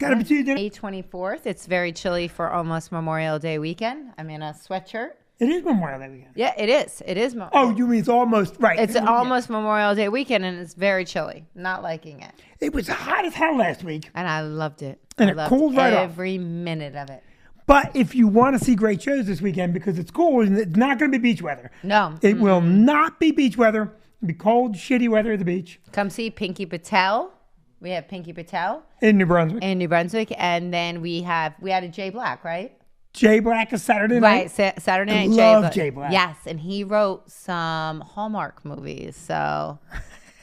got to be Tuesday. May 24th. It's very chilly for almost Memorial Day weekend. I'm in a sweatshirt. It is Memorial Day weekend. Yeah, it is. It is. Oh, you mean it's almost, right. It's almost Memorial Day weekend, and it's very chilly. Not liking it. It was hot as hell last week. And I loved it. And I it loved cooled right off. every minute of it. But if you want to see great shows this weekend, because it's cool, and it's not going to be beach weather. No. It will not be beach weather. It'll be cold, shitty weather at the beach. Come see Pinky Patel. We have Pinky Patel In New Brunswick. in New Brunswick. And then we had a Jay Black, right? Jay Black is Saturday night. Right, Saturday I night. love Jay Black. Yes, and he wrote some Hallmark movies. So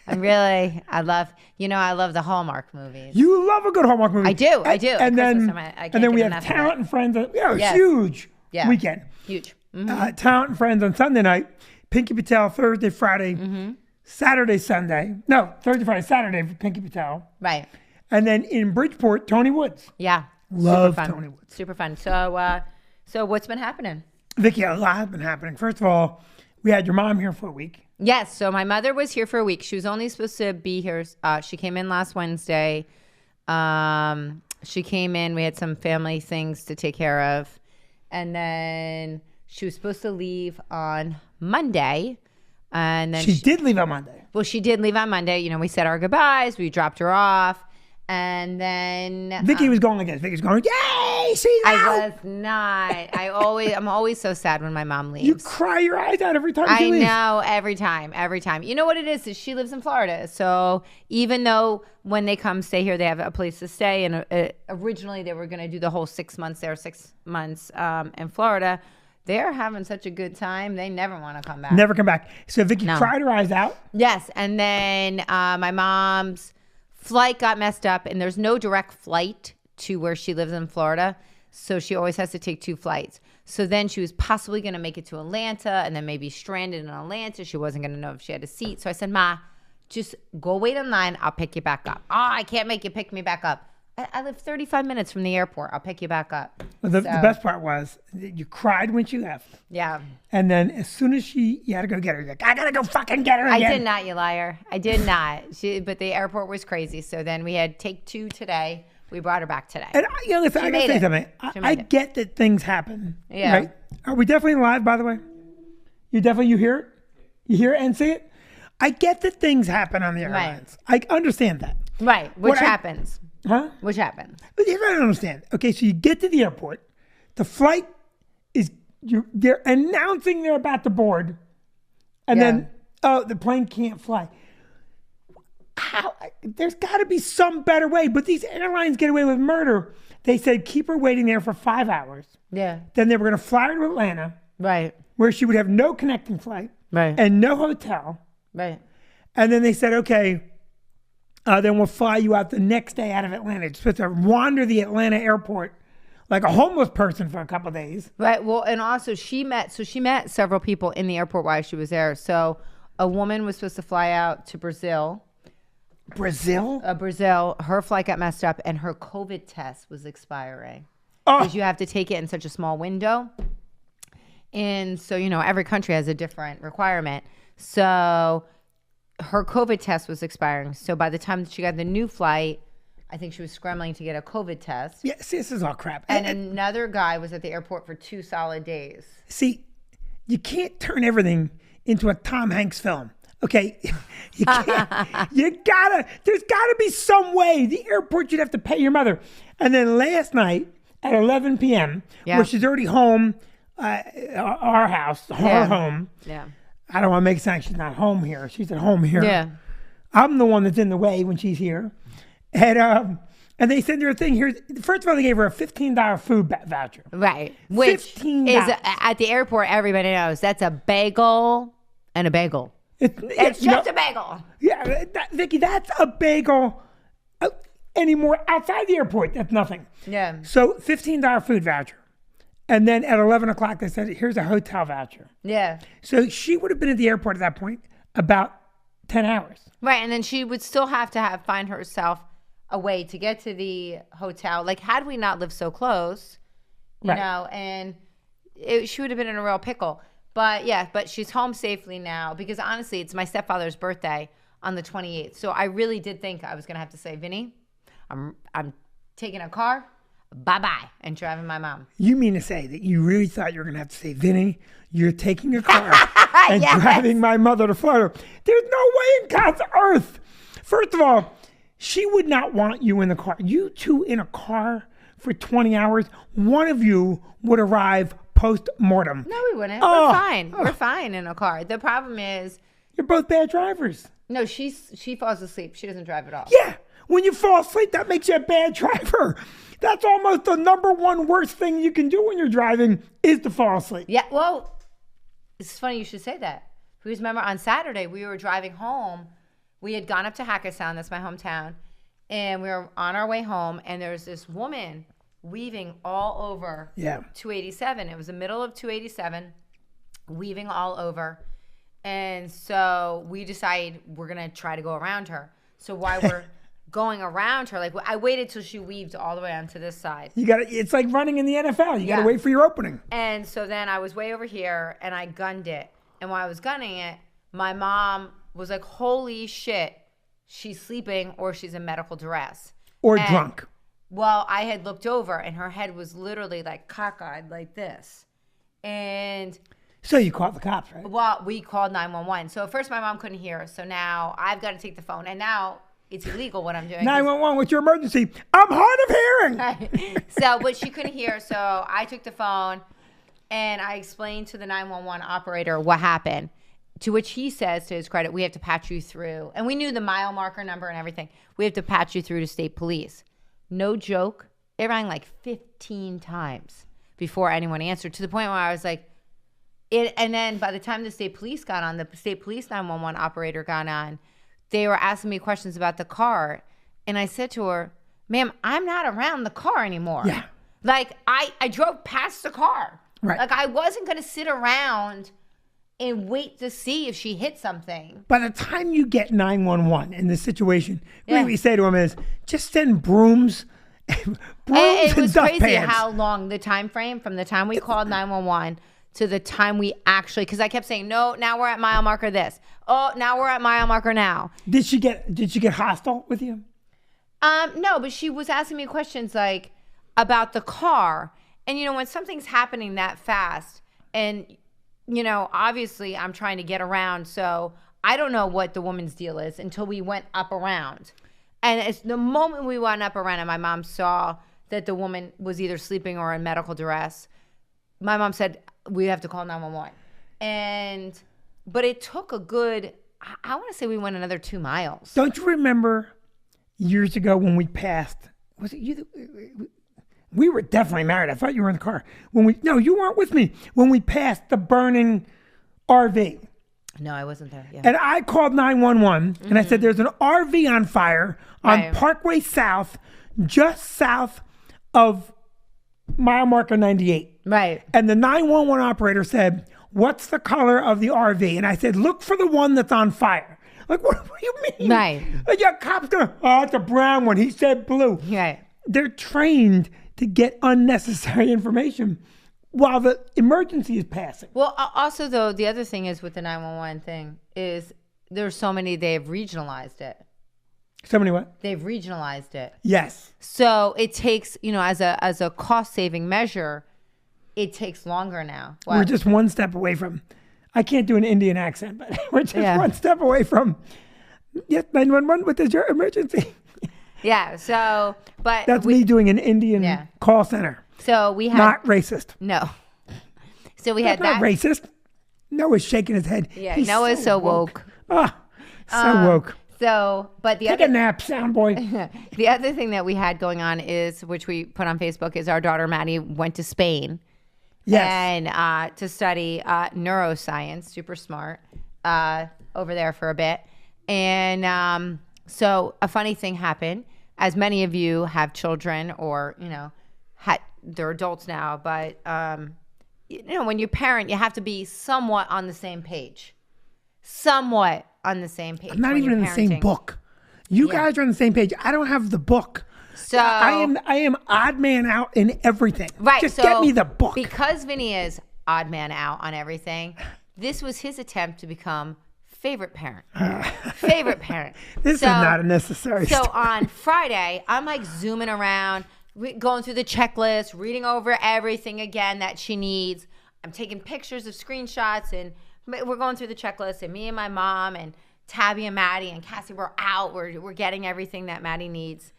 I love the Hallmark movies. You love a good Hallmark movie. I do. And then, I can't and then we get have enough of Talent it. and Friends. Yes. Huge Yeah. weekend. Huge. Talent and Friends on Sunday night. Pinky Patel Thursday, Friday, Saturday, Sunday. No, Thursday, Friday, Saturday for Pinky Patel. Right. And then in Bridgeport, Tony Woods. Yeah. Love Super fun. Tony Woods. Super fun. So what's been happening? Vicky, a lot has been happening. First of all, we had your mom here for a week. Yes. So my mother was here for a week. She was only supposed to be here. She came in last Wednesday. She came in. We had some family things to take care of. And then she was supposed to leave on Monday. And then She did leave on Monday. Well, she did leave on Monday. You know, we said our goodbyes. We dropped her off. And then Vicky was going like this. Vicky's going, yay, see now. I was not. I'm always so sad when my mom leaves. You cry your eyes out every time she I leaves. know, every time. You know what it is she lives in Florida. So even though when they come stay here, they have a place to stay. And originally they were going to do the whole 6 months there, 6 months in Florida. They're having such a good time. They never want to come back. Never come back. So Vicky cried her eyes out. Yes. And then my mom's flight got messed up, and there's no direct flight to where she lives in Florida. So she always has to take 2 flights. So then she was possibly going to make it to Atlanta and then maybe stranded in Atlanta. She wasn't going to know if she had a seat. So I said, Ma, just go wait in line. I'll pick you back up. Oh, I can't make you pick me back up. I live 35 minutes from the airport. I'll pick you back up. Well, the best part was that you cried when she left. Yeah. And then as soon as you had to go get her, you're like, I got to go fucking get her again. I did not, you liar. I did not. But the airport was crazy. So then we had take 2 today. We brought her back today. And listen, I got to say something. I get that things happen. Yeah. Right? Are we definitely live, by the way? You hear it? You hear it and see it? I get that things happen on the airlines. I understand that. Right. Which happens. Huh? Which happens. But here's what I don't understand. Okay, so you get to the airport. The flight is, they're announcing they're about to board. And then, the plane can't fly. How? There's got to be some better way. But these airlines get away with murder. They said keep her waiting there for 5 hours. Yeah. Then they were going to fly her to Atlanta. Right. Where she would have no connecting flight. Right. And no hotel. Right. And then they said, okay, then we'll fly you out the next day out of Atlanta. You're supposed to wander the Atlanta airport like a homeless person for a couple of days. Right. Well, and also she met several people in the airport while she was there. So a woman was supposed to fly out to Brazil. Brazil? Brazil. Her flight got messed up and her COVID test was expiring. Oh. Because you have to take it in such a small window. And so, every country has a different requirement. So her COVID test was expiring. So by the time she got the new flight, I think she was scrambling to get a COVID test. Yeah, see, this is all crap. And another guy was at the airport for 2 solid days. See, you can't turn everything into a Tom Hanks film. Okay? You can't. There's gotta be some way. The airport, you'd have to pay your mother. And then last night at 11 p.m., where she's already home, our house, her home. Yeah. I don't want to make it sound like she's not home here. She's at home here. Yeah. I'm the one that's in the way when she's here. And they sent her a thing here. First of all, they gave her a $15 food voucher. Right. Which $15. is at the airport, everybody knows that's a bagel and a bagel. It's just a bagel. Yeah, Vicky, that's a bagel. Anymore outside the airport, that's nothing. Yeah. So $15 food voucher. And then at 11 o'clock, they said, here's a hotel voucher. Yeah. So she would have been at the airport at that point about 10 hours. Right. And then she would still have to find herself a way to get to the hotel. Like, had we not lived so close, you know, and she would have been in a real pickle. But but she's home safely now because honestly, it's my stepfather's birthday on the 28th. So I really did think I was going to have to say, Vinny, I'm taking a car, bye-bye, and driving my mom. You mean to say that you really thought you were going to have to say, Vinny, you're taking a car and Yes. driving my mother to Florida. There's no way in God's earth. First of all, she would not want you in the car. You two in a car for 20 hours, one of you would arrive post-mortem. No, we wouldn't. Oh. We're fine. We're fine in a car. The problem is, You're both bad drivers. no, she falls asleep. She doesn't drive at all. Yeah. When you fall asleep, that makes you a bad driver. That's almost the number one worst thing you can do when you're driving is to fall asleep. Yeah, well, it's funny you should say that. Because remember, on Saturday, we were driving home. We had gone up to Hackettstown, that's my hometown, and we were on our way home, and there's this woman weaving all over 287. It was the middle of 287, weaving all over. And so we decided we're going to try to go around her. So while we're going around her, like I waited till she weaved all the way onto this side. It's like running in the NFL. You got to wait for your opening. And so then I was way over here and I gunned it. And while I was gunning it, my mom was like, holy shit, she's sleeping or she's in medical duress. Or drunk. Well, I had looked over and her head was literally like cockeyed like this. And So you called the cops, right? well, we called 911. So at first my mom couldn't hear. So now I've got to take the phone. And now it's illegal what I'm doing. 911, what's your emergency? I'm hard of hearing. So, but she couldn't hear. So I took the phone and I explained to the 911 operator what happened. To which he says, to his credit, we have to patch you through. And we knew the mile marker number and everything. We have to patch you through to state police. No joke. It rang like 15 times before anyone answered, to the point where I was like, and then by the time the state police got on, the state police 911 operator got on, they were asking me questions about the car. And I said to her, ma'am, I'm not around the car anymore. Yeah. Like, I drove past the car. Right. Like, I wasn't going to sit around and wait to see if she hit something. By the time you get 911 in this situation, Yeah. what you say to them is, just send brooms, It and was dust crazy pans. how long the time frame from the time we called 911 to the time we actually, because I kept saying, no, now we're at mile marker this. Oh, now we're at mile marker now. Did she get hostile with you? No, but she was asking me questions like about the car. And, you know, when something's happening that fast and, you know, obviously I'm trying to get around. So I don't know what the woman's deal is until we went up around. And it's the moment we went up around and my mom saw that the woman was either sleeping or in medical duress, my mom said, we have to call 911. But it took a good, I want to say we went another 2 miles. Don't you remember years ago when we passed? Was it you? We were definitely married. I thought you were in the car. No, you weren't with me. When we passed the burning RV. No, I wasn't there. Yeah. And I called 911 and I said, there's an RV on fire on Right. Parkway South, just south of mile marker 98. Right. And the 911 operator said, what's the color of the RV? And I said, look for the one that's on fire. Like, what do you mean? Right. Like, your cop's going, oh, it's a brown one. He said blue. Right. They're trained to get unnecessary information while the emergency is passing. Well, also, though, the other thing is with the 911 thing is there's so many, they've regionalized it. Somebody what? They've regionalized it. Yes. So it takes, you know, as a cost-saving measure, it takes longer now. We're just one step away from, I can't do an Indian accent, but we're just Yeah. one step away from, yes, 911, what is your emergency? Yeah, so, but That's me doing an Indian Yeah. call center. So we had, Not racist. no. So we had That's not that. racist. Noah's shaking his head. Yeah, He's Noah's so woke. Ah, so woke. So, but the Take other a nap, sound boy. the other thing that we had going on is, which we put on Facebook, is our daughter Maddie went to Spain. Yes. And to study neuroscience, super smart, over there for a bit. And so a funny thing happened, as many of you have children or, you know, they're adults now, but, you know, when you're a parent, you have to be somewhat on the same page. Somewhat on the same page. I'm not when even you're in the same parenting. book. You guys are on the same page. I don't have the book. So I am odd man out in everything. Right. Just so get me the book. Because Vinny is odd man out on everything, this was his attempt to become favorite parent. Favorite parent. This is not a necessary So step. on Friday, I'm like zooming around, going through the checklist, reading over everything again that she needs. I'm taking pictures of screenshots, and we're going through the checklist, and me and my mom and Tabby and Maddie and Cassie were out. We're getting everything that Maddie needs.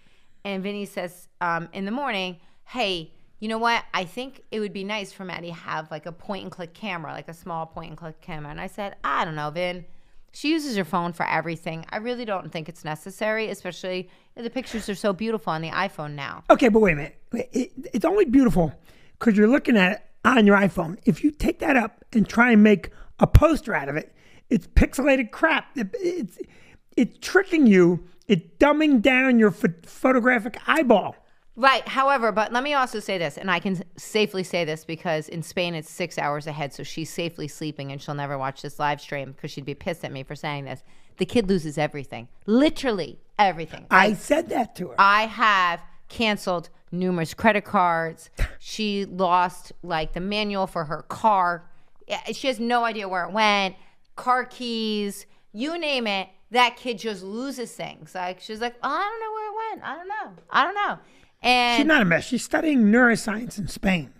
And Vinny says in the morning, hey, you know what? I think it would be nice for Maddie to have like a point and click camera, like a small point and click camera. And I said, I don't know, Vin. She uses her phone for everything. I really don't think it's necessary, especially the pictures are so beautiful on the iPhone now. Okay, but wait a minute. It's only beautiful because you're looking at it on your iPhone. If you take that up and try and make a poster out of it, it's pixelated crap. It's tricking you. It's dumbing down your photographic eyeball. Right. However, but let me also say this, and I can safely say this because in Spain it's 6 hours ahead, so she's safely sleeping and she'll never watch this live stream because she'd be pissed at me for saying this. The kid loses everything. Literally everything. I said that to her. I have canceled numerous credit cards. She lost like the manual for her car. She has no idea where it went. Car keys, you name it. That kid just loses things. Like she's like, oh, I don't know where it went. I don't know. And she's not a mess. She's studying neuroscience in Spain.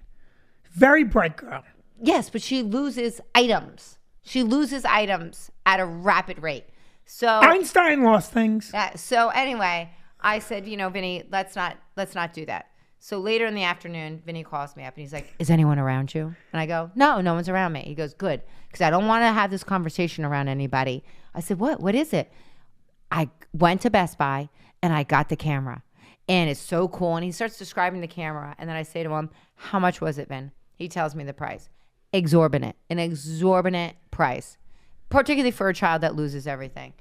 Very bright girl. Yes, but she loses items. She loses items at a rapid rate. So Einstein lost things. So anyway, I said, Vinny, let's not do that. So later in the afternoon, Vinny calls me up and he's like, is anyone around you? And I go, no one's around me. He goes, good, because I don't want to have this conversation around anybody. I said, what is it? I went to Best Buy and I got the camera. And it's so cool. And he starts describing the camera. And then I say to him, how much was it, Vin? He tells me the price. An exorbitant price, particularly for a child that loses everything.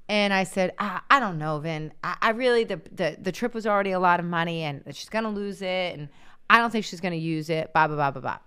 And I said, I don't know, Vin. I really, the trip was already a lot of money and she's going to lose it. And I don't think she's going to use it, blah, blah, blah, blah, blah.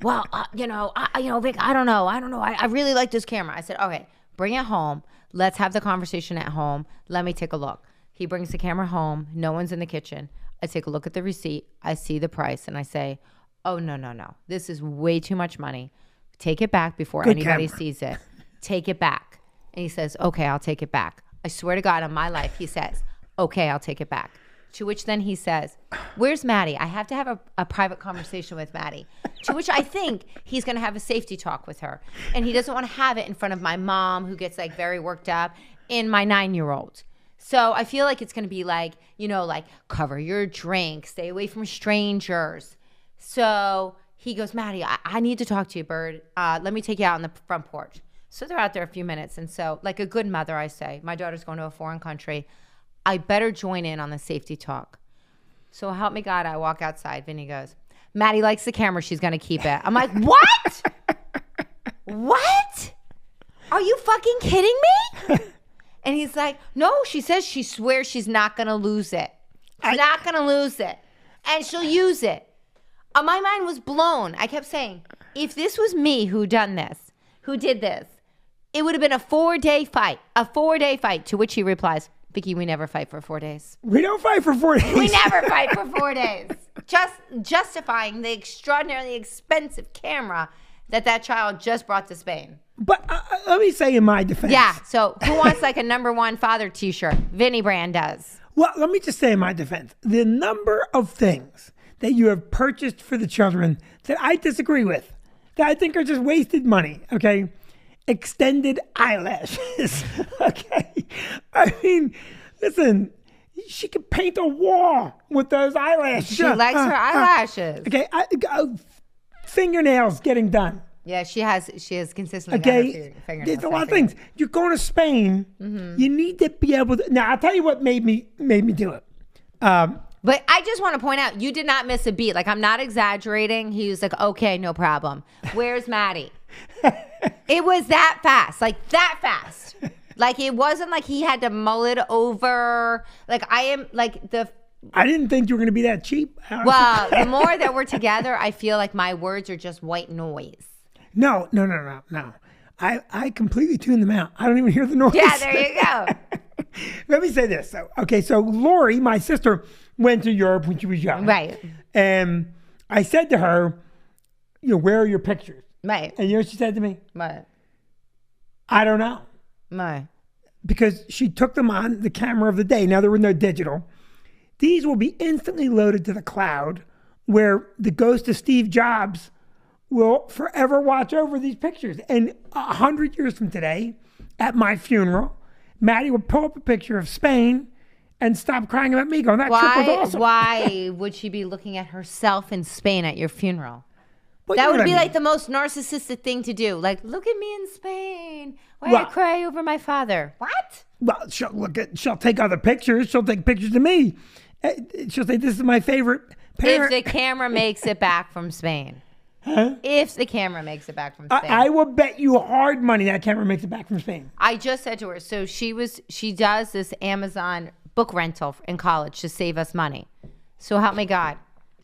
Well, Vic, I don't know. I really like this camera. I said, okay, bring it home. Let's have the conversation at home. Let me take a look. He brings the camera home. No one's in the kitchen. I take a look at the receipt. I see the price and I say, oh, no. This is way too much money. Take it back before anybody sees it. Take it back. And he says, okay, I'll take it back. I swear to God on my life, he says, okay, I'll take it back. To which then he says, where's Maddie? I have to have a private conversation with Maddie. To which I think he's going to have a safety talk with her. And he doesn't want to have it in front of my mom, who gets like very worked up, and my 9-year-old. So I feel like it's going to be like, like cover your drink, stay away from strangers. So he goes, Maddie, I need to talk to you, Bird. Let me take you out on the front porch. So they're out there a few minutes. And so like a good mother, I say, my daughter's going to a foreign country. I better join in on the safety talk. So help me God, I walk outside. Vinny goes, Maddie likes the camera. She's going to keep it. I'm like, what? What? Are you fucking kidding me? And he's like, no, she says she swears she's not going to lose it. She's not going to lose it. And she'll use it. My mind was blown. I kept saying, if this was me who did this, it would have been a 4-day fight. A 4-day fight. To which he replies, Vicky, we never fight for 4 days. We don't fight for 4 days. We never fight for 4 days. Just justifying the extraordinarily expensive camera that child just brought to Spain. But let me say in my defense. Yeah, so who wants like a #1 father t-shirt? Vinny Brand does. Well, let me just say in my defense, the number of things that you have purchased for the children that I disagree with, that I think are just wasted money, okay? Extended eyelashes, okay? I mean, listen, she could paint a wall with those eyelashes. She likes her eyelashes. Okay, fingernails getting done. Yeah, she has consistently okay, got her fingernails. There's a lot of things. You're going to Spain. Mm-hmm. You need to be able to. Now, I'll tell you what made me do it. But I just want to point out, you did not miss a beat. Like, I'm not exaggerating. He was like, okay, no problem. Where's Maddie? It was that fast. Like, that fast. Like, it wasn't like he had to mull it over. Like, I didn't think you were going to be that cheap. Well, the more that we're together, I feel like my words are just white noise. No. I completely tune them out. I don't even hear the noise. Yeah, there you go. Let me say this. So Lori, my sister, went to Europe when she was young. Right. And I said to her, where are your pictures? Right. And you know what she said to me? What? I don't know. My. Because she took them on the camera of the day. Now, there were no digital. These will be instantly loaded to the cloud where the ghost of Steve Jobs will forever watch over these pictures. And 100 years from today, at my funeral, Maddie will pull up a picture of Spain and stop crying about me going, that trip was awesome. Why would she be looking at herself in Spain at your funeral? Well, That you know would what be I mean. like the most narcissistic thing to do. Like, look at me in Spain. Why I cry over my father. What? Well, she'll take other pictures. She'll take pictures of me. She'll say, this is my favorite parent. If the camera makes it back from Spain. Huh? If the camera makes it back from Spain. I will bet you hard money that camera makes it back from Spain. I just said to her, so she does this Amazon book rental in college to save us money. So help me God.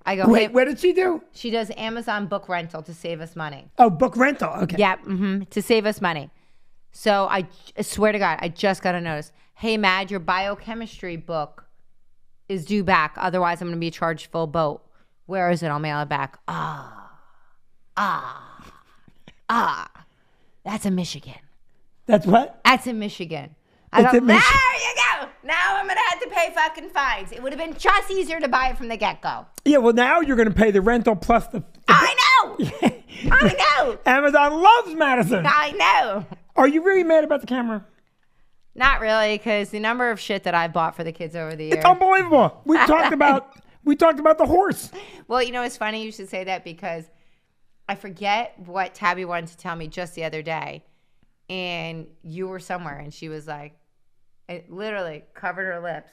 I go, Wait, hey, what did she do? she does Amazon book rental to save us money. Oh, book rental. Okay. Yeah, to save us money. So I swear to God, I just got a notice. Hey, Mad, your biochemistry book is due back. Otherwise, I'm going to be charged full boat. Where is it? I'll mail it back. That's in Michigan. That's what? That's in Michigan. I It's go, in there Michigan. you go. Now I'm going to have to pay fucking fines. It would have been just easier to buy it from the get-go. Yeah, well, now you're going to pay the rental plus the I know. I know. Amazon loves Madison. I know. Are you really mad about the camera? Not really, because the number of shit that I bought for the kids over the years. It's unbelievable. We talked about the horse. Well, you know, it's funny you should say that because I forget what Tabby wanted to tell me just the other day. And you were somewhere and she was like, it literally covered her lips.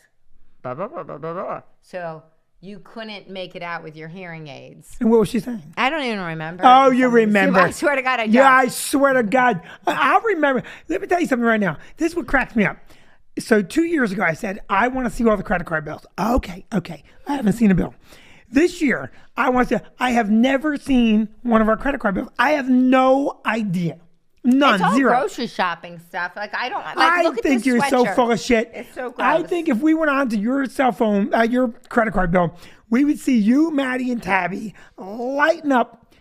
Blah, blah, blah, blah, blah, blah. So you couldn't make it out with your hearing aids. And what was she saying? I don't even remember. Oh, you remember. I swear to God, I don't. Yeah, I swear to God. I'll remember. Let me tell you something right now. This is what cracks me up. So 2 years ago, I said, I want to see all the credit card bills. Okay. I haven't seen a bill. This year, I have never seen one of our credit card bills. I have no idea. None. It's all Zero. grocery shopping stuff. Like, I don't, like, I look at think this you're so sweatshirt. full of shit. It's so gross. I think if we went on to your cell phone, your credit card bill, we would see you, Maddie, and Tabby lighten up.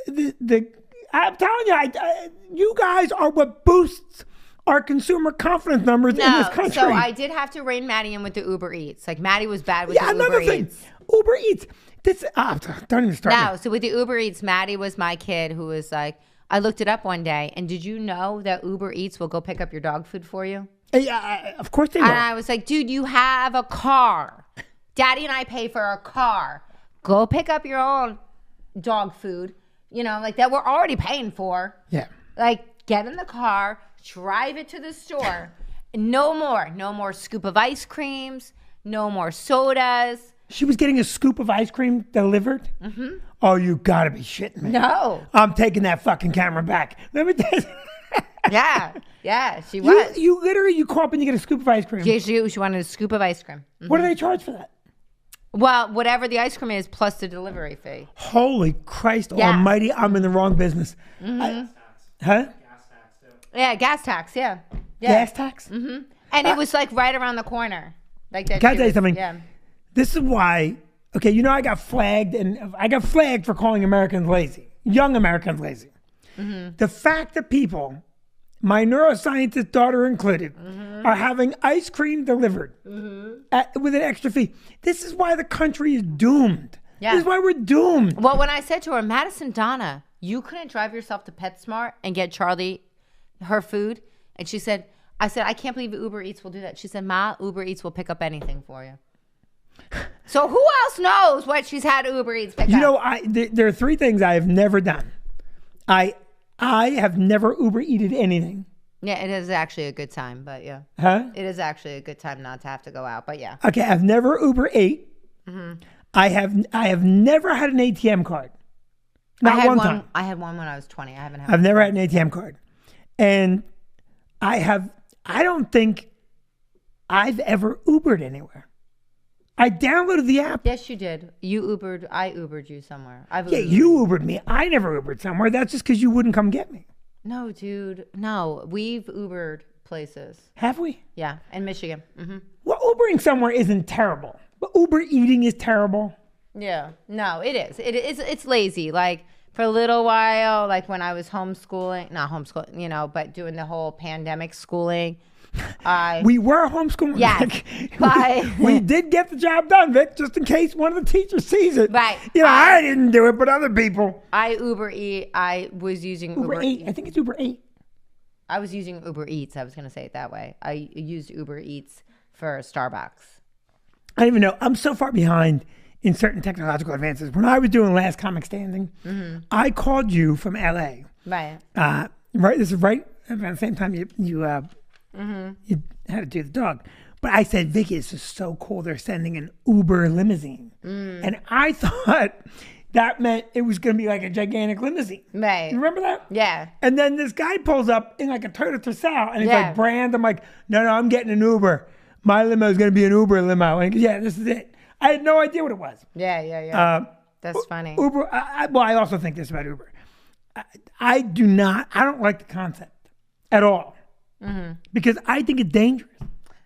I'm telling you, you guys are what boosts our consumer confidence numbers in this country. So I did have to rein Maddie in with the Uber Eats. Like, Maddie was bad with the Uber another thing. Eats. Uber Eats. Don't even start. No, so with the Uber Eats, Maddie was my kid who was like, I looked it up one day, and did you know that Uber Eats will go pick up your dog food for you? Yeah, of course they will. And I was like, dude, you have a car. Daddy and I pay for a car. Go pick up your own dog food, you know, like that we're already paying for. Yeah. Like, get in the car, drive it to the store. No more scoop of ice creams, no more sodas. She was getting a scoop of ice cream delivered? Mm-hmm. Oh, you gotta be shitting me. No. I'm taking that fucking camera back. Let me tell you. Yeah, she was. You literally, you call up and you get a scoop of ice cream. Yeah, she wanted a scoop of ice cream. Mm-hmm. What do they charge for that? Well, whatever the ice cream is plus the delivery fee. Holy Christ almighty, I'm in the wrong business. Mm-hmm. Huh? Yeah, gas tax, yeah. Gas tax? Mm-hmm. And it was like right around the corner. Like that. Can I tell you something? Yeah. This is why, okay, you know I got flagged for calling Americans lazy, young Americans lazy. Mm-hmm. The fact that people, my neuroscientist daughter included, are having ice cream delivered with an extra fee. This is why the country is doomed. Yeah. This is why we're doomed. Well, when I said to her, Madison Donna, you couldn't drive yourself to PetSmart and get Charlie her food? And she said, I can't believe Uber Eats will do that. She said, Ma, Uber Eats will pick up anything for you. So who else knows what she's had Uber Eats pick up? You know, there are three things I have never done. I have never Uber Eated anything. Yeah, it is actually a good time, but yeah. Huh? It is actually a good time not to have to go out, but yeah. Okay, I've never Uber ate. Mm-hmm. I have never had an ATM card. Not one time. I had one when I was 20. I've never had an ATM card. And I don't think I've ever Ubered anywhere. I downloaded the app. Yes, you did. I Ubered you somewhere. Yeah, you Ubered me. I never Ubered somewhere. That's just because you wouldn't come get me. No, dude. No, we've Ubered places. Have we? Yeah, in Michigan. Mm-hmm. Well, Ubering somewhere isn't terrible. But Uber eating is terrible. Yeah. No, it is. It's lazy. Like, for a little while, like when I was homeschooling, not homeschooling, you know, but doing the whole pandemic schooling. We were homeschooling. Yes, Vic. but we did get the job done, Vic, just in case one of the teachers sees it. Right. You know, I didn't do it, but other people. I Uber Eat. I was using Uber 8. I think it's Uber 8. I was using Uber Eats. I was going to say it that way. I used Uber Eats for Starbucks. I don't even know. I'm so far behind in certain technological advances. When I was doing Last Comic Standing, I called you from LA. Right. Right. This is right around the same time you had to do the dog. But I said, Vicky, this is so cool. They're sending an Uber limousine. And I thought that meant it was going to be like a gigantic limousine. Right. You remember that? Yeah. And then this guy pulls up in like a Toyota Tercel and he's Yeah. like, Brand. I'm like, no, I'm getting an Uber. My limo is going to be an Uber limo. And he goes, yeah, this is it. I had no idea what it was. Yeah. That's funny. Uber, well, I also think this about Uber. I don't like the concept at all because I think it's dangerous.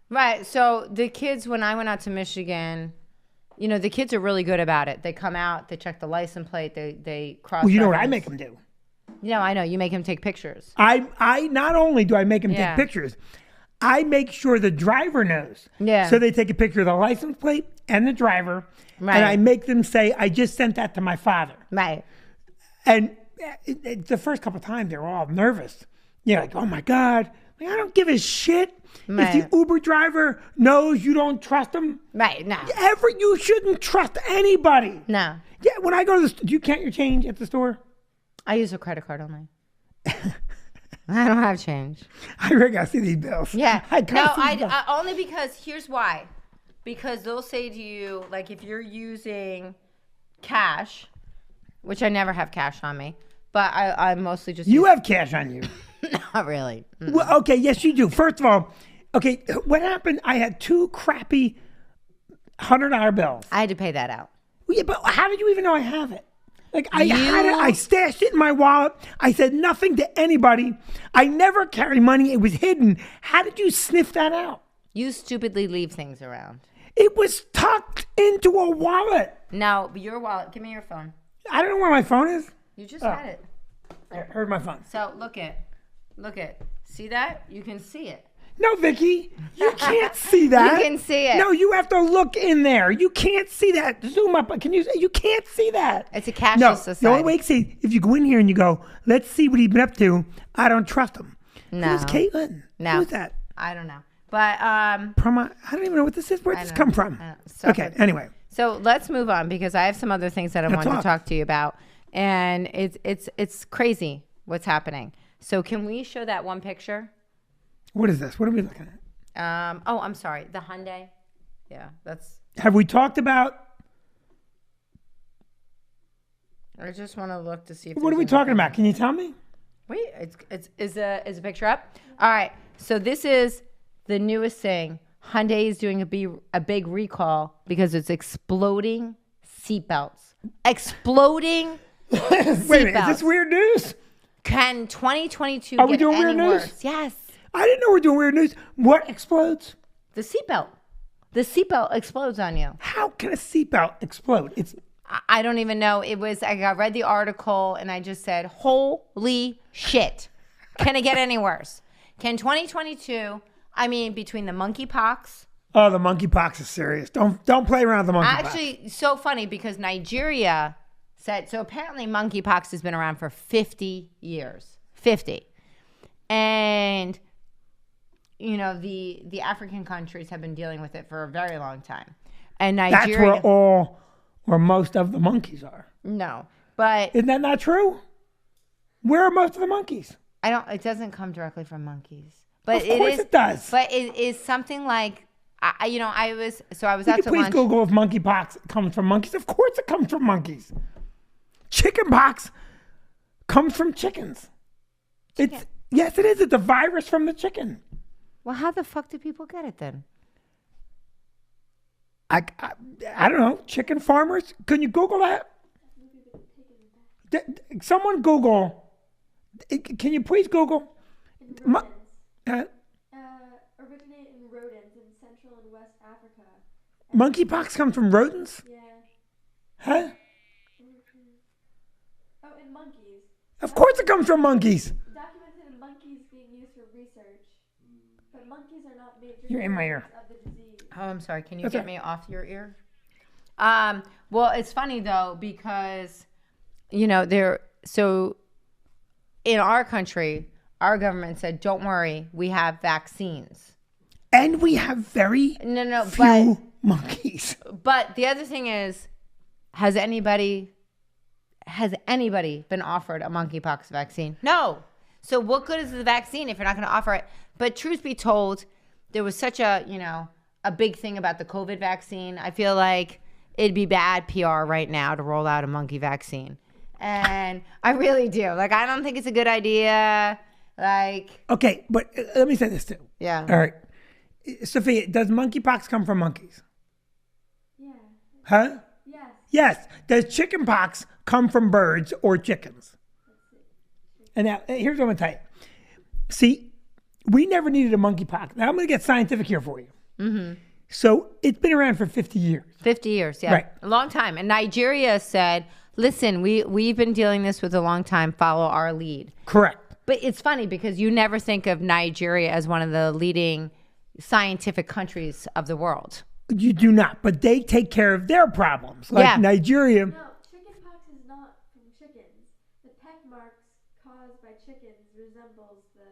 Right. So the kids, when I went out to Michigan, you know, the kids are really good about it. They come out, they check the license plate, they cross. Well, you know what I make them do? You know, I know. You make them take pictures. I not only do I make them Yeah. take pictures, I make sure the driver knows. Yeah. So they take a picture of the license plate and the driver, Right. and I make them say, I just sent that to my father. Right. And the first couple of times, they're all nervous. You're like, oh my God. Like, I don't give a shit Right. if the Uber driver knows you don't trust him. Right. No. You shouldn't trust anybody. No. Yeah, when I go to the store, do you count your change at the store? I use a credit card only. I don't have change. I really gotta see these bills. Yeah. I gotta see these bills. I only because here's why. Because they'll say to you, like, if you're using cash, which I never have cash on me, but I mostly just You have cash on you. not really. Well, okay, yes, you do. First of all, okay, what happened? I had two crappy $100 bills. I had to pay that out. Yeah, but how did you even know I have it? Like, I had it. I stashed it in my wallet. I said nothing to anybody. I never carry money. It was hidden. How did you sniff that out? You stupidly leave things around. It was tucked into a wallet. No, your wallet. Give me your phone. I don't know where my phone is. You just had it. I heard my phone. So look it. See that? You can see it. No, Vicky, you can't see that. You can see it. No, you have to look in there. You can't see that. Zoom up. Can you? You can't see that. It's a cashless No, society. the only way to see if you go in here and you go, let's see what he's been up to. I don't trust him. No. Who's Caitlin? No. Who's that? I don't know. But I don't even know what this is. Where'd this know. come from? So Okay. Anyway, So let's move on because I have some other things that I want to talk to you about, and it's crazy what's happening. So can we show that one picture? what is this? What are we looking at? Oh, I'm sorry, the Hyundai. Yeah, that's. Have we talked about? I just want to look to see if. What are we talking about? Can you tell me? Wait, is a picture up? All right, so this is the newest thing. Hyundai is doing a big recall because it's exploding seatbelts. Exploding. Wait a minute. Is this weird news? Can 2022 Are we get doing any weird news? worse? Yes. I didn't know we were doing weird news. What explodes? The seatbelt. The seatbelt explodes on you. How can a seatbelt explode? It's I don't even know. It was, I read the article and I just said, holy shit. Can it get any worse? Can 2022, I mean, between the monkeypox. Oh, the monkeypox is serious. Don't play around with the monkeypox. Actually, so funny because Nigeria said, so apparently monkeypox has been around for 50 years. 50. And, you know, the African countries have been dealing with it for a very long time. And Nigeria. That's where most of the monkeys are. No, but. Isn't that not true? Where are most of the monkeys? It doesn't come directly from monkeys. But Of course it does. But it is something like, I was out Can you to please lunch. Google if monkeypox comes from monkeys? Of course it comes from monkeys. Chickenpox comes from chickens. Yes, it is. It's a virus from the chicken. Well, how the fuck do people get it then? I don't know. Chicken farmers? Can you Google that? Someone Google. Can you please Google? Originate in rodents in Central and West Africa. Monkeypox comes from rodents? Yeah. Huh? Oh, and Of course it comes from monkeys. Documented monkeys being used for research, but monkeys are not major You're in my ear. carriers of the disease. Oh, I'm sorry. Can you That's get all me off your ear? Well, it's funny though because so in our country, our government said, "Don't worry, we have vaccines." And we have very No, few monkeys. but the other thing is, has anybody been offered a monkeypox vaccine? No. So what good is the vaccine if you're not going to offer it? But truth be told, there was such a big thing about the COVID vaccine. I feel like it'd be bad PR right now to roll out a monkey vaccine. And I really do. Like, I don't think it's a good idea. Like, Okay, but let me say this too. yeah. All right. Sophia, does monkeypox come from monkeys? Yeah. Huh? Yes. Yes. Does chickenpox come from birds or chickens? And now, here's what I'm going to tell you. See, we never needed a monkeypox. Now, I'm going to get scientific here for you. Mm-hmm. So, it's been around for 50 years. 50 years, yeah. Right. A long time. And Nigeria said, listen, we've been dealing this with a long time. Follow our lead. Correct. But it's funny because you never think of Nigeria as one of the leading scientific countries of the world. You do not, but they take care of their problems. Like Yeah. Nigeria. No, chickenpox is not from chickens. The peck marks caused by chickens resembles the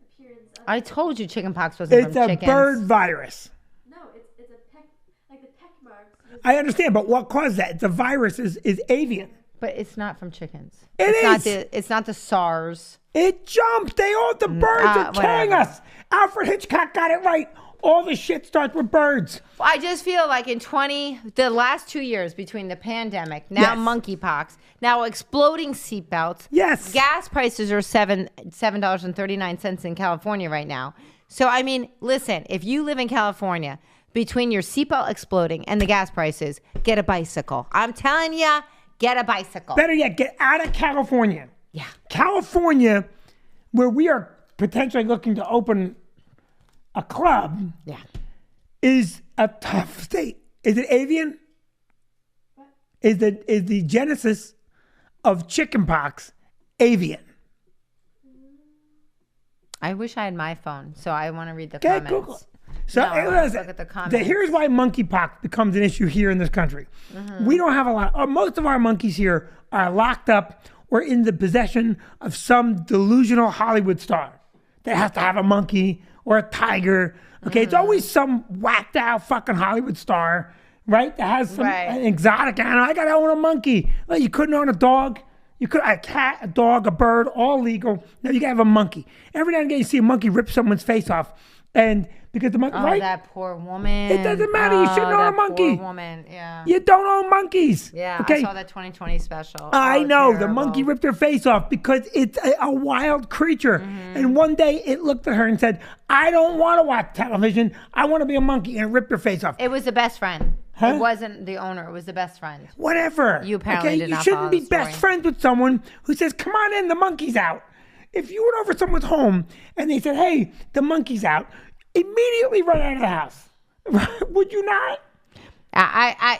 appearance of. I told you chickenpox wasn't It's from a chickens. bird virus. No, it's a peck, like the peck marks. I understand, but what caused that? The virus is avian. But it's not from chickens. It's Not the SARS. It jumped. The birds are killing whatever. us. Alfred Hitchcock got it right. All the shit starts with birds. I just feel like the last 2 years between the pandemic, now Yes. monkeypox, now exploding seatbelts. Yes. Gas prices are $7.39 in California right now. So, I mean, listen, if you live in California, between your seatbelt exploding and the gas prices, get a bicycle. I'm telling you, get a bicycle. Better yet, get out of California. Yeah. California, where we are potentially looking to open a club, Yeah. is a tough state. Is it avian? Is the genesis of chickenpox avian? I wish I had my phone, so I want to read the Okay, comments. Google it. So No, I wanna listen, look at the comments. here's why monkeypox becomes an issue here in this country. Mm-hmm. We don't have a lot. Most of our monkeys here are locked up or in the possession of some delusional Hollywood star that has to have a monkey or a tiger. Okay, it's Mm-hmm. always some whacked out fucking Hollywood star, right? That has some Right. an exotic animal. I gotta own a monkey. Well, you couldn't own a dog. You could a cat, a dog, a bird, all legal. Now you gotta have a monkey. Every now and again you see a monkey rip someone's face off, and because the monkey, Oh, right? that poor woman. It doesn't matter. You shouldn't own a that monkey. Poor woman. Yeah. You don't own monkeys. Yeah. Okay. I saw that 2020 special. I Oh, know the terrible. monkey ripped her face off because it's a wild creature. Mm-hmm. And one day it looked at her and said, "I don't want to watch television. I want to be a monkey," and it ripped her face off. It was the best friend. Huh? It wasn't the owner. It was the best friend. Whatever. You apparently okay? did You not shouldn't follow be the best story. friends with someone who says, "Come on in, the monkey's out." If you went over to someone's home and they said, "Hey, the monkey's out," immediately run out of the house. Would you not?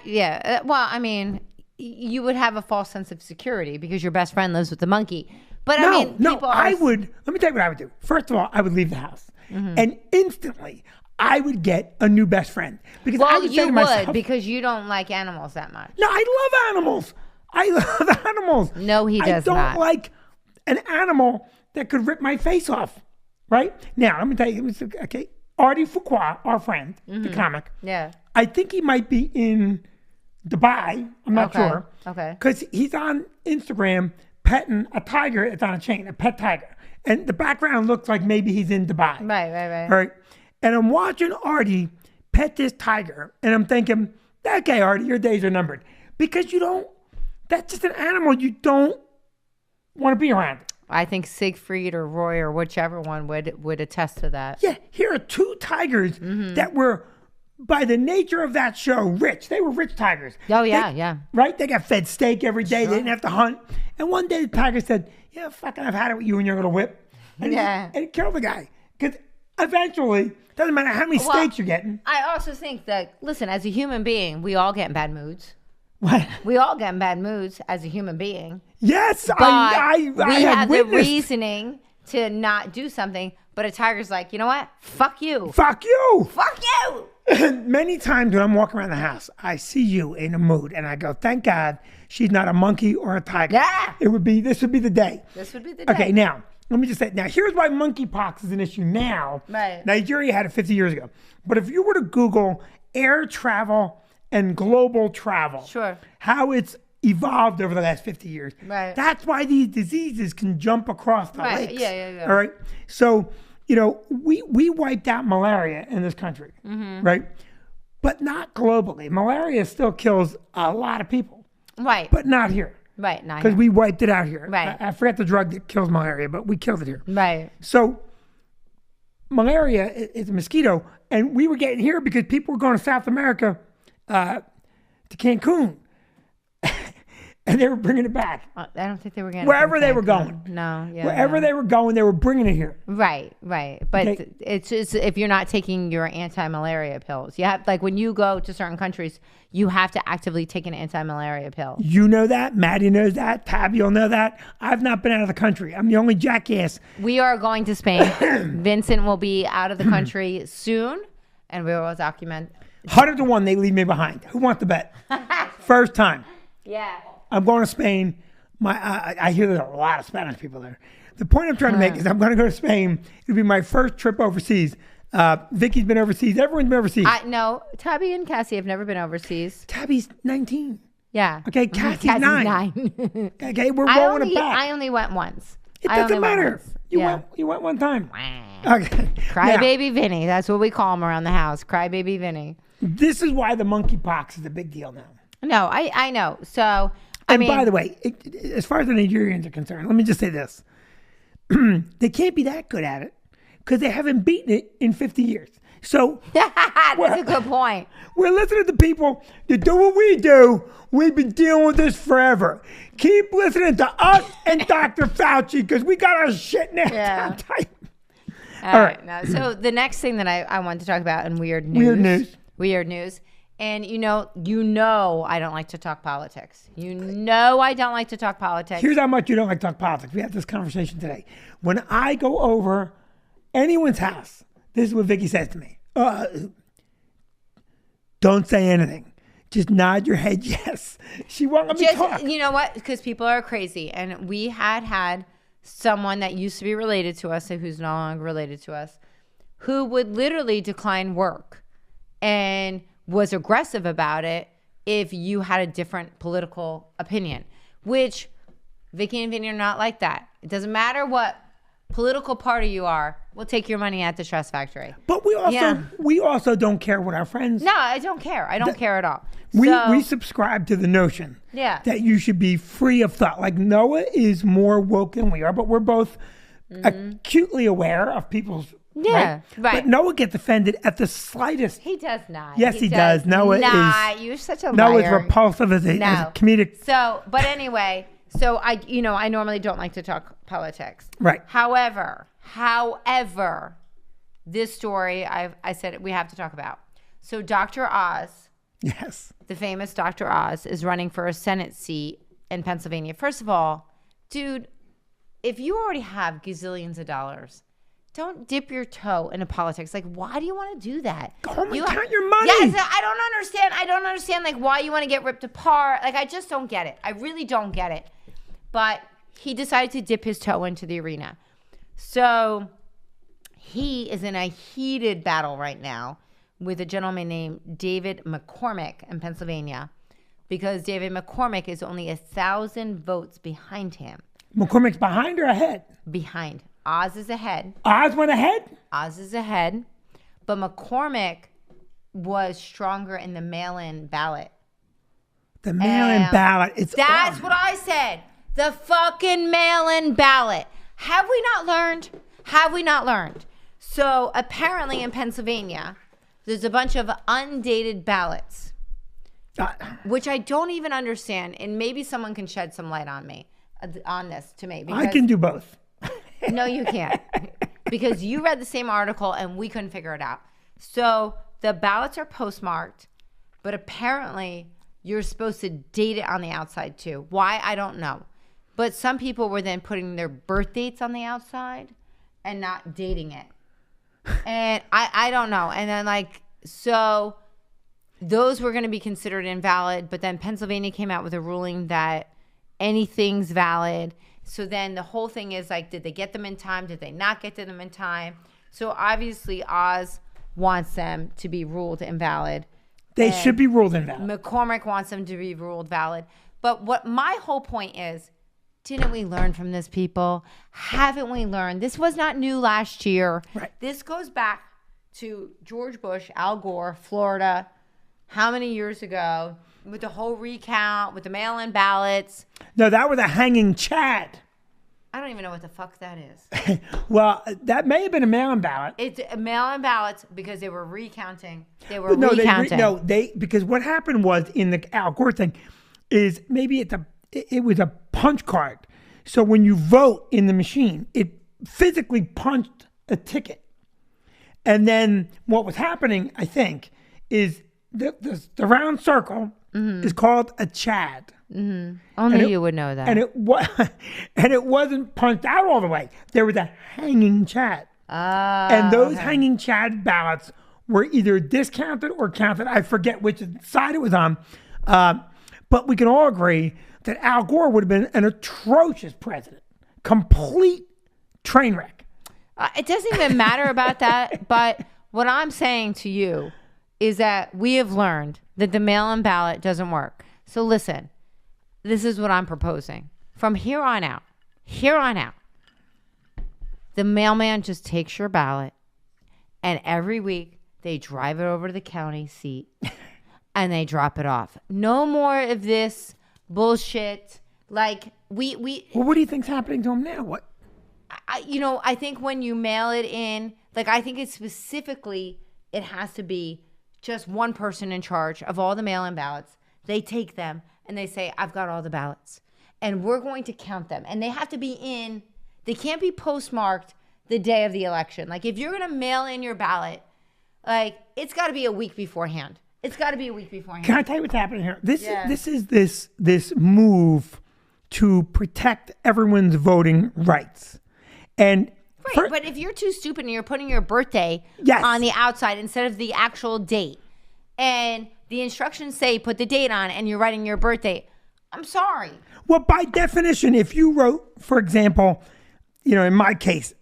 Yeah. Well, I mean, you would have a false sense of security because your best friend lives with the monkey. But I mean, people are. I would. Let me tell you what I would do. First of all, I would leave the house, Mm-hmm. and instantly, I would get a new best friend because I Well, would say you to would myself, because you don't like animals that much. "No, I love animals. I love animals. No, he does I don't not. like an animal that could rip my face off." Right now, let me tell you. Okay, Artie Fuqua, our friend, the comic. Yeah. I think he might be in Dubai. I'm not Okay, sure. okay. Because he's on Instagram petting a tiger. It's on a chain, a pet tiger. And the background looks like maybe he's in Dubai. Right. All right. And I'm watching Artie pet this tiger. And I'm thinking, okay, Artie, your days are numbered. Because that's just an animal you don't want to be around. I think Siegfried or Roy or whichever one would attest to that. Yeah, here are two tigers that were, by the nature of that show, rich. They were rich tigers. Oh, yeah, They- yeah. Right? They got fed steak every day. They didn't have to hunt. And one day the tiger said, "Yeah, fucking, I've had it with you and your little whip." And Yeah. and it killed the guy. Because eventually, doesn't matter how many steaks you're getting. I also think that, listen, as a human being, we all get in bad moods. What? We all get in bad moods as a human being. Yes, But I we have have the witnessed. reasoning to not do something. But a tiger's like, you know what? Fuck you. Fuck you. Fuck you. Many times when I'm walking around the house, I see you in a mood, and I go, "Thank God she's not a monkey or a tiger." Yeah. This would be the day. This would be the day. Okay, now let me just say. Now here's why monkeypox is an issue now. Right. Nigeria had it 50 years ago, but if you were to Google air travel and global travel, Sure. how it's evolved over the last 50 years. Right. That's why these diseases can jump across the Right, lakes. yeah. All right. So, we wiped out malaria in this country, Mm-hmm. right? But not globally. Malaria still kills a lot of people, Right. but not here Right. Not because here. we wiped it out here. Right. I forget the drug that kills malaria, but we killed it here. Right. So, malaria is a mosquito, and we were getting here because people were going to South America, to Cancun, and they were bringing it back. I don't think they were going Wherever they were going. No. Yeah. Wherever they were going, they were bringing it here. Right. But Okay. it's just if you're not taking your anti-malaria pills, you have when you go to certain countries, you have to actively take an anti-malaria pill. You know that. Maddie knows that. Tabby will know that. I've not been out of the country. I'm the only jackass. We are going to Spain. Vincent will be out of the country soon, and we will document. 100 to 1, they leave me behind. Who wants to bet? First time. Yeah. I'm going to Spain. I hear there's a lot of Spanish people there. The point I'm trying to make is I'm going to go to Spain. It'll be my first trip overseas. Vicky's been overseas. Everyone's been overseas. No, Tabby and Cassie have never been overseas. Tabby's 19. Yeah. Okay, Cassie's 9. Okay, we're rolling it back. I only went once. It I doesn't only went matter. once. You Yeah. went one time. Okay. Now, Crybaby Vinny. That's what we call him around the house. Crybaby Vinny. this is why the monkeypox is a big deal now. No, I know. So, And by the way, as far as the Nigerians are concerned, let me just say this. They can't be that good at it because they haven't beaten it in 50 years. So that's a good point. we're listening to people that do what we do. We've been dealing with this forever. Keep listening to us and Dr. Fauci because we got our shit now. Yeah. tight. All right. Now, so the next thing that I want to talk about in weird news. Weird news. And you know I don't like to talk politics. You know I don't like to talk politics. Here's how much you don't like to talk politics. We had this conversation today. When I go over anyone's house, this is what Vicky says to me. Don't say anything. Just nod your head yes. She won't let me talk. You know what? Because people are crazy. And we had someone that used to be related to us, who's no longer related to us, who would literally decline work and was aggressive about it if you had a different political opinion, which Vicky and Vinny are not like that. It doesn't matter what political party you are, we'll take your money at the Stress Factory. But we also don't care what our friends. No, I don't care. I don't care at all. We subscribe to the notion that you should be free of thought. Like Noah is more woke than we are, but we're both acutely aware of people's. Yeah, right. But Noah gets offended at the slightest. He does not. Yes, he does. Noah is. You're such a liar. Noah's repulsive as a comedic. So, but anyway, I normally don't like to talk politics. Right. However, this story I said we have to talk about. So Dr. Oz, Yes. the famous Dr. Oz, is running for a Senate seat in Pennsylvania. First of all, dude, if you already have gazillions of dollars, don't dip your toe into politics. Like, why do you want to do that? Go home and count your money. Yes, I don't understand, like, why you want to get ripped apart. Like, I just don't get it. I really don't get it. But he decided to dip his toe into the arena. So he is in a heated battle right now with a gentleman named David McCormick in Pennsylvania, because David McCormick is only 1,000 votes behind him. McCormick's behind or ahead? Behind. Oz is ahead. Oz went ahead? Oz is ahead. But McCormick was stronger in the mail-in ballot. The mail-in ballot. That's what I said. The fucking mail-in ballot. Have we not learned? Have we not learned? So apparently in Pennsylvania, there's a bunch of undated ballots, which I don't even understand. And maybe someone can shed some light on this to me. I can do both. No, you can't. Because you read the same article and we couldn't figure it out. So the ballots are postmarked, but apparently you're supposed to date it on the outside too. Why? I don't know. But some people were then putting their birth dates on the outside and not dating it. And I don't know. And then so those were going to be considered invalid. But then Pennsylvania came out with a ruling that anything's valid. So then the whole thing is did they get them in time? Did they not get to them in time? So obviously Oz wants them to be ruled invalid. They should be ruled invalid. McCormick wants them to be ruled valid. But what my whole point is, didn't we learn from this, people? Haven't we learned? This was not new last year. Right. This goes back to George Bush, Al Gore, Florida, how many years ago, with the whole recount, with the mail-in ballots. No, that was a hanging Chad. I don't even know what the fuck that is. Well, that may have been a mail-in ballot. It's mail-in ballots because they were recounting. They were recounting. Because what happened was in the Al Gore thing is maybe it was a punch card. So when you vote in the machine, it physically punched a ticket. And then what was happening, I think, is the round circle is called a Chad. Mm-hmm. Only you would know that. And it wasn't punched out all the way. There was a hanging Chad. And those hanging Chad ballots were either discounted or counted. I forget which side it was on. But we can all agree that Al Gore would have been an atrocious president. Complete train wreck. It doesn't even matter about that. But what I'm saying to you is that we have learned that the mail-in ballot doesn't work. So listen, this is what I'm proposing. From here on out, the mailman just takes your ballot, and every week they drive it over to the county seat and they drop it off. No more of this bullshit. Well, what do you think's happening to him now? What? I think when you mail it in, I think it's specifically, it has to be just one person in charge of all the mail-in ballots. They take them and they say, I've got all the ballots and we're going to count them. And they have to be they can't be postmarked the day of the election. If you're going to mail in your ballot, it's got to be a week beforehand. It's got to be a week beforehand. Can I tell you what's happening here? This is this move to protect everyone's voting rights. And right, but if you're too stupid and you're putting your birthday on the outside instead of the actual date, and the instructions say put the date on and you're writing your birthday, I'm sorry. Well, by definition, if you wrote, for example, in my case,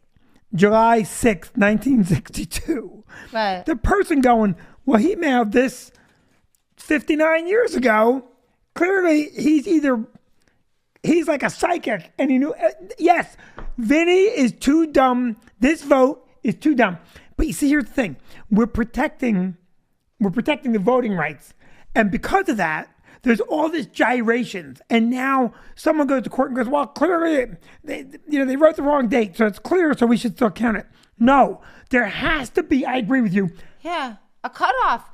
July 6th, 1962, right. The person going, well, he mailed this 59 years ago. Clearly, he's like a psychic, and he knew. Yes, Vinny is too dumb. This vote is too dumb. But you see, here's the thing: we're protecting the voting rights, and because of that, there's all this gyrations. And now someone goes to court and goes, "Well, clearly, they wrote the wrong date, so it's clear, so we should still count it." No, there has to be. I agree with you. Yeah, a cutoff.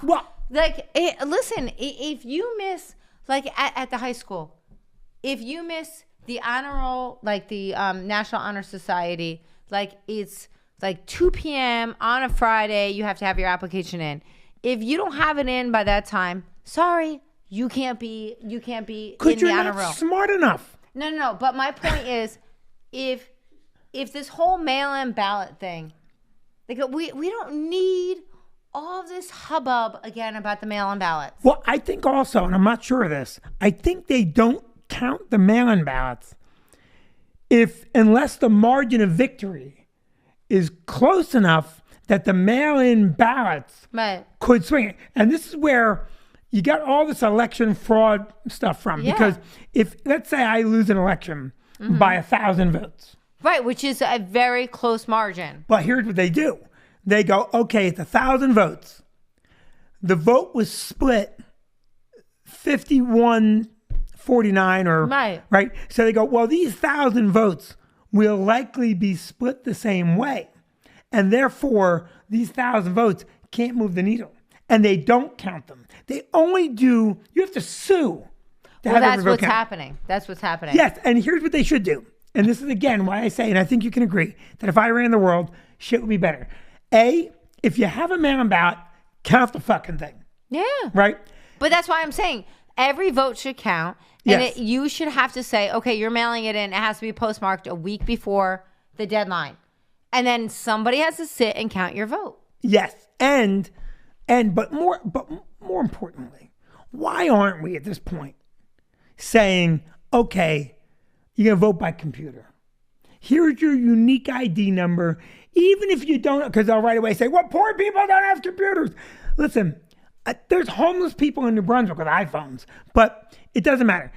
Well, listen, if you miss, at the high school. If you miss the honor roll, the National Honor Society, it's 2 p.m. on a Friday, you have to have your application in. If you don't have it in by that time, sorry, you can't be in the honor roll. Because you're not smart enough. No. But my point is, if this whole mail-in ballot thing, we don't need all of this hubbub again about the mail-in ballots. Well, I think also, and I'm not sure of this, I think they don't count the mail-in ballots unless the margin of victory is close enough that the mail-in ballots could swing it. And this is where you got all this election fraud stuff from. Yeah. Because if, let's say I lose an election by 1,000 votes. Right, which is a very close margin. But here's what they do. They go, okay, it's 1,000 votes. The vote was split 51-49 right. So they go, well, these 1,000 votes will likely be split the same way. And therefore, these 1,000 votes can't move the needle. And they don't count them. They only do, you have to sue. That's what's happening. That's what's happening. Yes, and here's what they should do. And this is, again, why I say, and I think you can agree, that if I ran the world, shit would be better. A, if you have a mail-in ballot, count the fucking thing. Yeah. Right? But that's why I'm saying every vote should count. And Yes. you should have to say, okay, you're mailing it in. It has to be postmarked a week before the deadline. And then somebody has to sit and count your vote. Yes, but more importantly, why aren't we at this point saying, okay, you're gonna vote by computer. Here's your unique ID number, even if you don't, because they'll right away say, well, poor people don't have computers. Listen, there's homeless people in New Brunswick with iPhones, but it doesn't matter.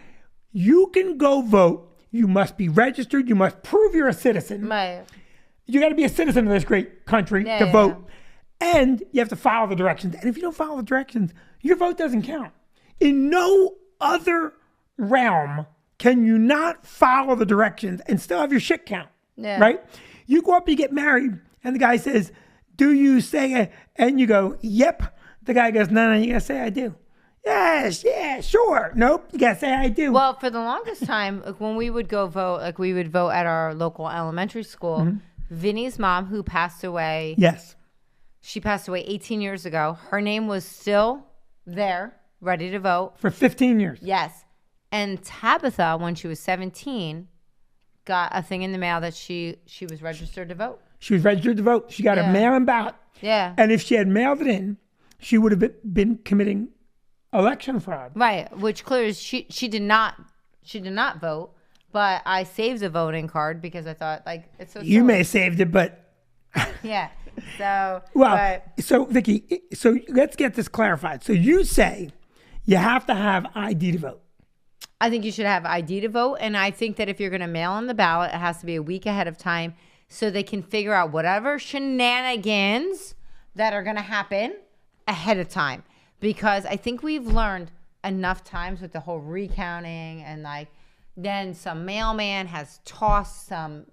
You can go vote. You must be registered. You must prove you're a citizen. Right. You got to be a citizen of this great country to vote. And you have to follow the directions. And if you don't follow the directions, your vote doesn't count. In no other realm can you not follow the directions and still have your shit count. Yeah. Right? You go up, you get married, and the guy says, do you say it? And you go, yep. The guy goes, no, you got to say I do. Yes, yeah, sure. Nope, you got to say I do. Well, for the longest time, like when we would go vote, like we would vote at our local elementary school, Vinny's mom, who passed away, yes. she passed away 18 years ago. Her name was still there, ready to vote. For 15 years. Yes. And Tabitha, when she was 17, got a thing in the mail that she was registered to vote. She was registered to vote. She got a mail-in ballot. Yeah. And if she had mailed it in, she would have been committing election fraud. Right, which clears she did not vote, but I saved a voting card because I thought like it's so You silly. may have saved it, but Yeah. So well, so Vicky, so let's get this clarified. So you say you have to have ID to vote. I think you should have ID to vote, and I think that if you're going to mail in the ballot, it has to be a week ahead of time so they can figure out whatever shenanigans that are going to happen ahead of time. Because I think we've learned enough times with the whole recounting, and like then some mailman has tossed some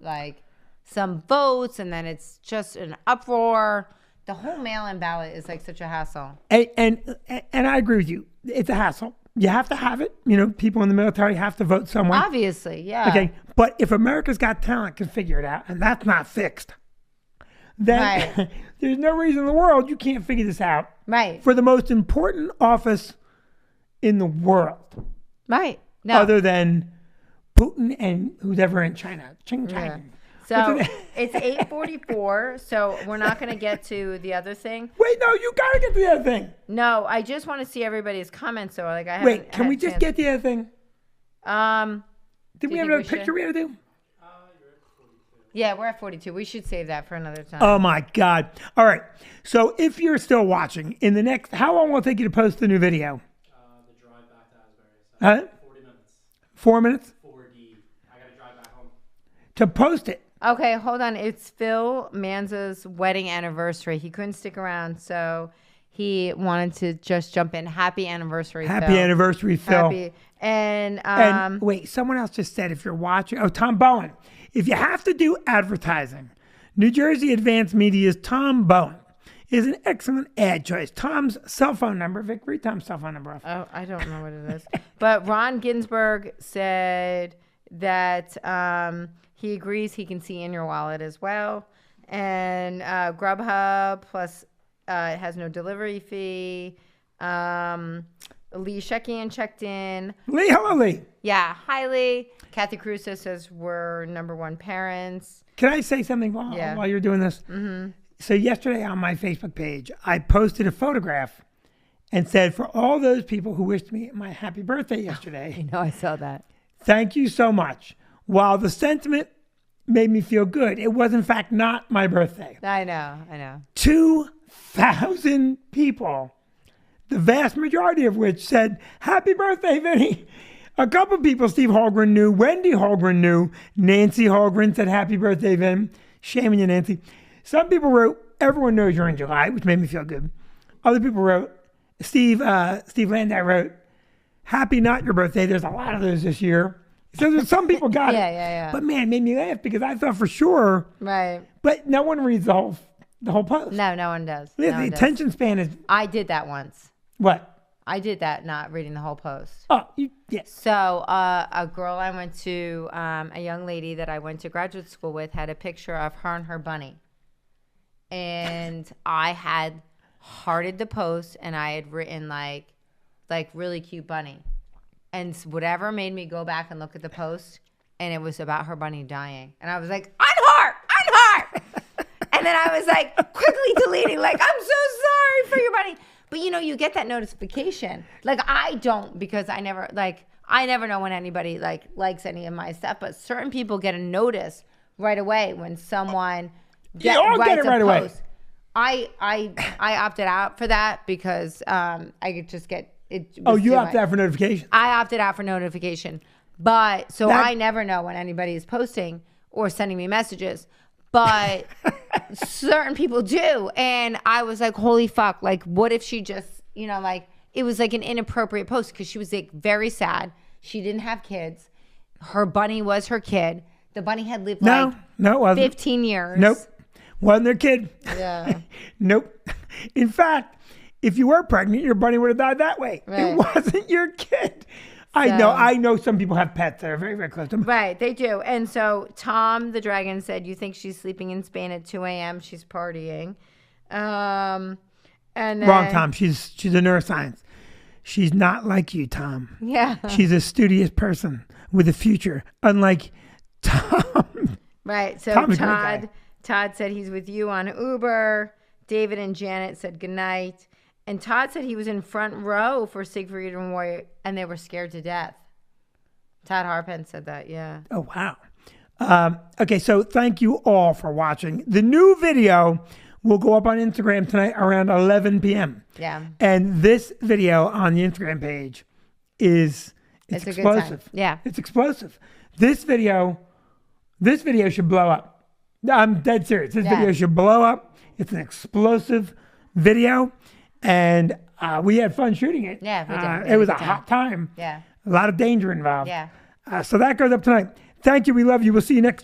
votes, and then it's just an uproar. The whole mail-in ballot is like such a hassle. And I agree with you. It's a hassle. You have to have it. You know, people in the military have to vote somewhere. Obviously, yeah. Okay, but if America's Got Talent can figure it out, and that's not fixed, then Right. there's no reason in the world you can't figure this out. Right. For the most important office in the world, Right. No. other than Putin and who's ever in China. Ching Yeah. Chang. So it's 8:44. So we're not going to get to the other thing. Wait, no, you gotta get to the other thing. No, I just want to see everybody's comments. So like I haven't. Wait, can we had just chance. get the other thing? Did we you have think another we should? picture we had to do? Yeah, we're at 42. We should save that for another time. Oh my God. All right. So if you're still watching, in the next, how long will it take you to post the new video? The drive back to Asbury. Huh? 40 minutes. 4 minutes? 40. I gotta drive back home. To post it. Okay, hold on. It's Phil Manza's wedding anniversary. He couldn't stick around, so he wanted to just jump in. Happy anniversary, Happy Phil. anniversary, Phil. Happy. And And wait, someone else just said if you're watching, Tom Bowen. If you have to do advertising, New Jersey Advanced Media's Tom Bowen is an excellent ad choice. Tom's cell phone number, Vic, read Tom's cell phone number off. Oh, I don't know what it is. But Ron Ginsburg said that he agrees he can see in your wallet as well. And Grubhub plus it has no delivery fee. Lee Shekian checked in. Lee, hello, Lee. Yeah, hi Lee. Kathy Crusoe says we're number one parents. Can I say something while you're doing this? Mm-hmm. So yesterday on my Facebook page, I posted a photograph and said, for all those people who wished me my happy birthday yesterday, No, I saw that. thank you so much. While the sentiment made me feel good, it was in fact not my birthday. I know. 2,000 people, the vast majority of which said, happy birthday, Vinny. A couple people Steve Holgren knew, Wendy Holgren knew, Nancy Holgren said, happy birthday, Vin. Shaming you, Nancy. Some people wrote, everyone knows you're in July, which made me feel good. Other people wrote, Steve Landau wrote, happy not your birthday. There's a lot of those this year. So there's some people got it. Yeah. But man, it made me laugh because I thought for sure, Right. but no one reads the whole post. No one does. The No one does. attention span is I did that once. what? I did that, not reading the whole post. Oh, yes. So a girl I went to, a young lady that I went to graduate school with, had a picture of her and her bunny. And I had hearted the post, and I had written like, like really cute bunny. And whatever made me go back and look at the post, and it was about her bunny dying. And I was like, unheart. And then I was like quickly deleting, like, I'm so sorry for your bunny. But you get that notification. Like I don't, because I never know when anybody likes any of my stuff, but certain people get a notice right away when someone You all get it right away. I opted out for that because I could just get it. Oh, you opted out for notification. I opted out for notification, but so I never know when anybody is posting or sending me messages. But certain people do, and I was like, "Holy fuck!" Like, what if she just, it was like an inappropriate post because she was like very sad. She didn't have kids. Her bunny was her kid. The bunny had lived No, it wasn't. 15 years. Nope. Wasn't their kid. Yeah. Nope. In fact, if you were pregnant, your bunny would have died that way. Right. It wasn't your kid. I know some people have pets that are very, very close to them. Right, they do. And so Tom the dragon said, you think she's sleeping in Spain at 2 a.m.? She's partying. And then, Wrong, Tom. She's a neuroscience. She's not like you, Tom. Yeah. She's a studious person with a future, unlike Tom. Right. So Tom's a great guy. Todd said he's with you on Uber. David and Janet said goodnight. And Todd said he was in front row for Siegfried and Roy, and they were scared to death. Todd Harpen said that, yeah. Oh, wow. Okay, so thank you all for watching. The new video will go up on Instagram tonight around 11 p.m. Yeah. And this video on the Instagram page it's a good explosive. time. Yeah. It's explosive. This video should blow up. I'm dead serious. This video should blow up. It's an explosive video. And we had fun shooting it. Yeah, we did. It was a hot time. Yeah. A lot of danger involved. Yeah. So that goes up tonight. Thank you. We love you. We'll see you next